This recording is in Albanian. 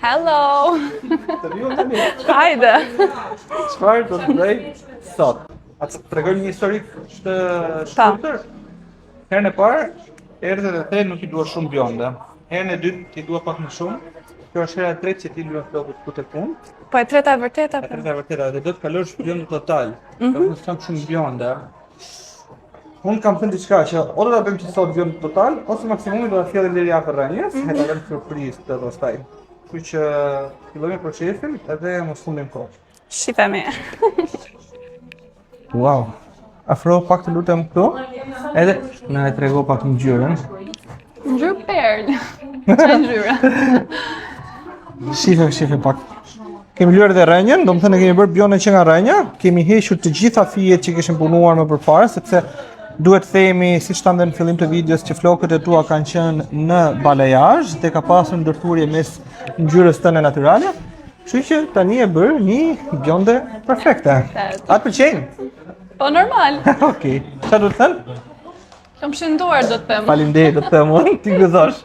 Hello! Hajde! Çfarë do të bëj sot? A të tregoj një histori të shkurtër? Herën e parë, erdhe dhe the nuk i dua shumë bjonde. Herën e dytë ti dua pak më shumë. Kjo është hera e tretë që ti luan flokët këtu te punë. Po e treta e vërteta? E treta e vërteta, dhe do të kalosh bjonde total. Do të kam shumë bjonde. Unë kam thënë diçka që o do ta bëjmë që sot bjonde total, ose maksimumi do ta fjellim deri afër rënjes, e ta lëmë surprizë të pastaj. Kështu që fillojmë procesin edhe mos fundim kohë. Shifemi. Wow. Afro pak të lutem këtu. Edhe na e trego pak ngjyrën. Ngjyrë perl. Çfarë ngjyre? Shife pak. Kemi lyer dhe rënjën, do të thënë kemi bërë bjonde që nga rënja, kemi hequr të gjitha fijet që kishin punuar më përpara, sepse duhet themi, siç thamë në fillim të videos, që flokët e tua kanë qenë në balejazh dhe ka pasur ndërthurje mes ngjyrës tënde natyrale. Kështu që tani e bër një bjonde perfekte. A të pëlqejnë? Po normal. Okej. Çfarë do të thënë? Kam shënduar do të them. Faleminderit, do të them unë, ti gëzosh.